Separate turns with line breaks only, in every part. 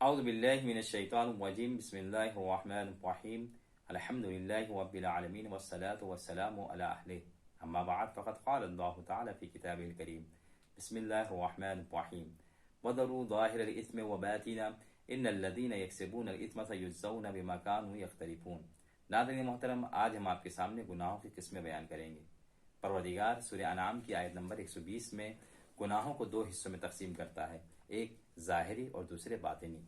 اعوذ باللہ من الشیطان الرجیم بسم اللہ الرحمن الرحیم الحمد للہ رب العالمین والصلاة والسلام علی اہلہ اما بعد فقد قال اللہ تعالی فی کتابہ الکریم بسم اللہ الرحمن الرحیم وذروا ظاہر الاثم وباطنہ ان الذین یکسبون الاثم سیجزون بما کانوا یختلفون۔ ناظرین محترم، آج ہم آپ کے سامنے گناہوں کی قسمیں بیان کریں گے۔ پروردگار سورہ انعام کی آیت نمبر 120 میں گناہوں کو دو حصوں میں تقسیم کرتا ہے، ایک ظاہری اور دوسرے باطنی،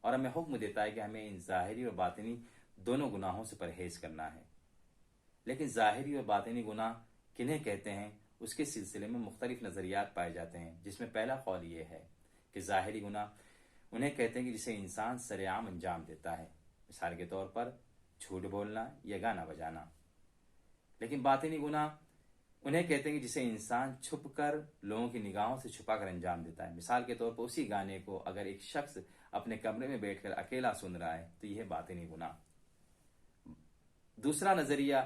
اور ہمیں حکم دیتا ہے کہ ہمیں ان ظاہری اور باطنی دونوں گناہوں سے پرہیز کرنا ہے۔ لیکن ظاہری اور باطنی گناہ کنہیں کہتے ہیں، اس کے سلسلے میں مختلف نظریات پائے جاتے ہیں، جس میں پہلا قول یہ ہے کہ ظاہری گناہ انہیں کہتے ہیں کہ جسے انسان سر عام انجام دیتا ہے، مثال کے طور پر جھوٹ بولنا یا گانا بجانا۔ لیکن باطنی گناہ انہیں کہتے ہیں کہ جسے انسان چھپ کر لوگوں کی نگاہوں سے چھپا کر انجام دیتا ہے، مثال کے طور پر اسی گانے کو اگر ایک شخص اپنے کمرے میں بیٹھ کر اکیلا سن رہا ہے تو یہ باطنی گناہ۔ دوسرا نظریہ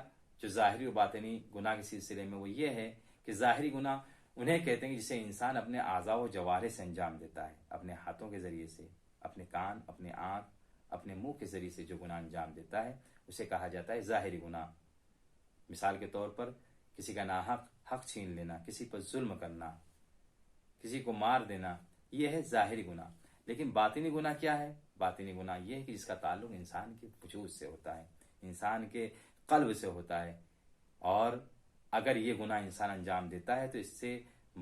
جو ظاہری و باطنی گناہ کے سلسلے میں وہ یہ ہے کہ ظاہری گناہ انہیں کہتے ہیں کہ جسے انسان اپنے اعضاء و جوارح سے انجام دیتا ہے، اپنے ہاتھوں کے ذریعے سے، اپنے کان، اپنے آنکھ، اپنے منہ کے ذریعے سے جو گناہ انجام دیتا ہے اسے کہا جاتا ہے ظاہری گناہ۔ مثال کے طور پر کسی کا ناحق حق چھین لینا، کسی پر ظلم کرنا، کسی کو مار دینا، یہ ہے ظاہری گناہ۔ لیکن باطنی گناہ کیا ہے؟ باطنی گناہ یہ ہے کہ جس کا تعلق انسان کے وجود سے ہوتا ہے، انسان کے قلب سے ہوتا ہے، اور اگر یہ گناہ انسان انجام دیتا ہے تو اس سے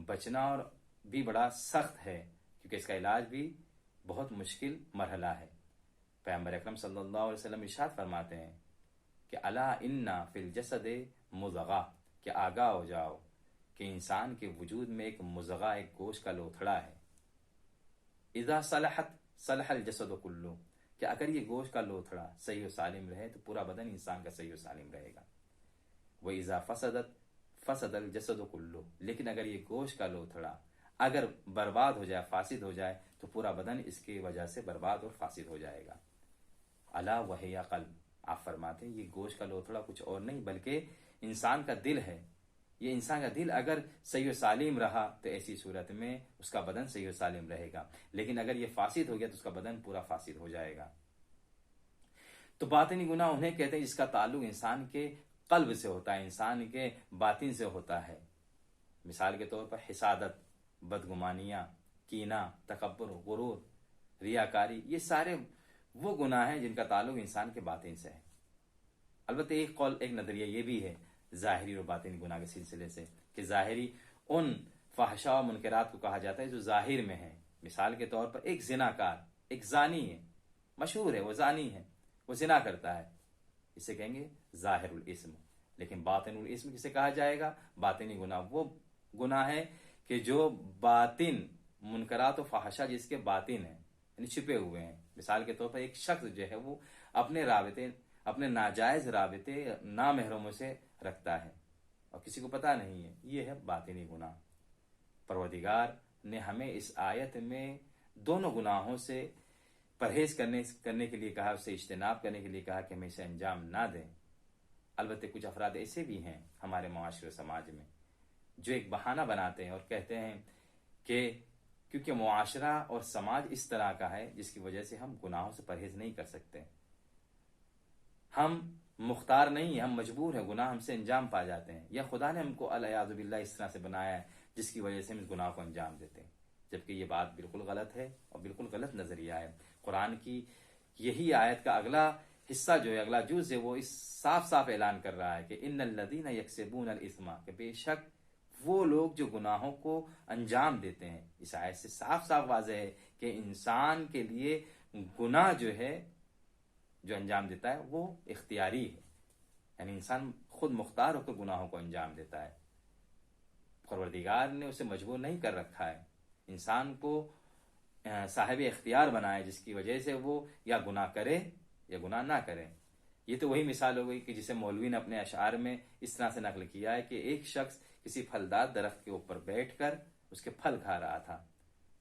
بچنا اور بھی بڑا سخت ہے، کیونکہ اس کا علاج بھی بہت مشکل مرحلہ ہے۔ پیغمبر اکرم صلی اللہ علیہ وسلم ارشاد فرماتے ہیں کہ الا ان فی الجسد مضغہ، کہ آگاہ ہو جاؤ کہ انسان کے وجود میں ایک مضغہ، ایک گوشت کا لوتھڑا ہے، اذا صلحت صلح الجسد کلہ، کہ اگر یہ گوشت کا لوتھڑا صحیح و سالم رہے تو پورا بدن انسان کا صحیح و سالم رہے گا، وَإِذَا فَسَدَتْ فَسَدَ الْجَسَدُ كُلُّهُ، لیکن اگر یہ گوشت کا لوتھڑا اگر برباد ہو جائے، فاسد ہو جائے، تو پورا بدن اس کی وجہ سے برباد اور فاسد ہو جائے گا۔ الا وَهِيَ قلب، آپ فرماتے ہیں یہ گوشت کا لوتھڑا کچھ اور نہیں بلکہ انسان کا دل ہے۔ یہ انسان کا دل اگر صحیح و سالم رہا تو ایسی صورت میں اس کا بدن صحیح و سالم رہے گا، لیکن اگر یہ فاسد ہو گیا تو اس کا بدن پورا فاسد ہو جائے گا۔ تو باطنی گناہ انہیں کہتے ہیں جس کا تعلق انسان کے قلب سے ہوتا ہے، انسان کے باطن سے ہوتا ہے۔ مثال کے طور پر حسادت، بدگمانیاں، کینہ، تکبر، غرور، ریاکاری، یہ سارے وہ گناہ ہیں جن کا تعلق انسان کے باطن سے ہے۔ البتہ ایک قول، ایک نظریہ یہ بھی ہے ظاہری اور باطنی گناہ کے سلسلے سے کہ ظاہری ان فحشاء و منکرات کو کہا جاتا ہے جو ظاہر میں ہے۔ مثال کے طور پر ایک زناکار، ایک زانی ہے، مشہور ہے، وہ زانی ہے، وہ زنا کرتا ہے، اسے کہیں گے ظاہر الاسم۔ لیکن باطن الاسم کسے کہا جائے گا؟ باطنی گناہ وہ گناہ ہے کہ جو باطن منکرات و فحشاء جس کے باطن ہیں، یعنی چھپے ہوئے ہیں۔ مثال کے طور پر ایک شخص جو ہے وہ اپنے رابطے، اپنے ناجائز رابطے نامحرموں سے رکھتا ہے اور کسی کو پتہ نہیں ہے، یہ ہے باطنی گناہ۔ پروردگار نے ہمیں اس آیت میں دونوں گناہوں سے پرہیز کرنے کے لیے کہا، اسے اجتناب کرنے کے لیے کہا کہ ہمیں اسے انجام نہ دیں۔ البتہ کچھ افراد ایسے بھی ہیں ہمارے معاشرے و سماج میں جو ایک بہانہ بناتے ہیں اور کہتے ہیں کہ کیونکہ معاشرہ اور سماج اس طرح کا ہے جس کی وجہ سے ہم گناہوں سے پرہیز نہیں کر سکتے، ہم مختار نہیں ہیں، ہم مجبور ہیں، گناہ ہم سے انجام پا جاتے ہیں، یا خدا نے ہم کو العیاذ باللہ اس طرح سے بنایا ہے جس کی وجہ سے ہم اس گناہ کو انجام دیتے ہیں، جبکہ یہ بات بالکل غلط ہے اور بالکل غلط نظریہ ہے۔ قرآن کی یہی آیت کا اگلا حصہ جو ہے، اگلا جز ہے، وہ اس صاف صاف اعلان کر رہا ہے کہ ان الذین یکسبون الاثم، کہ بے شک وہ لوگ جو گناہوں کو انجام دیتے ہیں۔ اس آیت سے صاف صاف واضح ہے کہ انسان کے لیے گناہ جو ہے، جو انجام دیتا ہے وہ اختیاری ہے، یعنی انسان خود مختار ہو کر گناہوں کو انجام دیتا ہے۔ پروردگار نے اسے مجبور نہیں کر رکھا ہے، انسان کو صاحب اختیار بنائے جس کی وجہ سے وہ یا گناہ کرے یا گناہ نہ کرے۔ یہ تو وہی مثال ہو گئی کہ جسے مولوی نے اپنے اشعار میں اس طرح سے نقل کیا ہے کہ ایک شخص کسی پھلدار درخت کے اوپر بیٹھ کر اس کے پھل کھا رہا تھا۔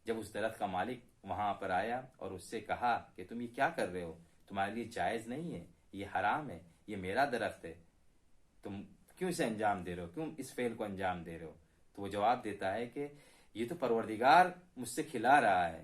جب اس درخت کا مالک وہاں پر آیا اور اس سے کہا کہ تم یہ کیا کر رہے ہو، تمہارے لیے جائز نہیں ہے، یہ حرام ہے، یہ میرا درخت ہے، تم کیوں اسے انجام دے رہے ہو، کیوں اس فعل کو انجام دے رہے ہو؟ تو وہ جواب دیتا ہے کہ یہ تو پروردگار مجھ سے کھلا رہا ہے،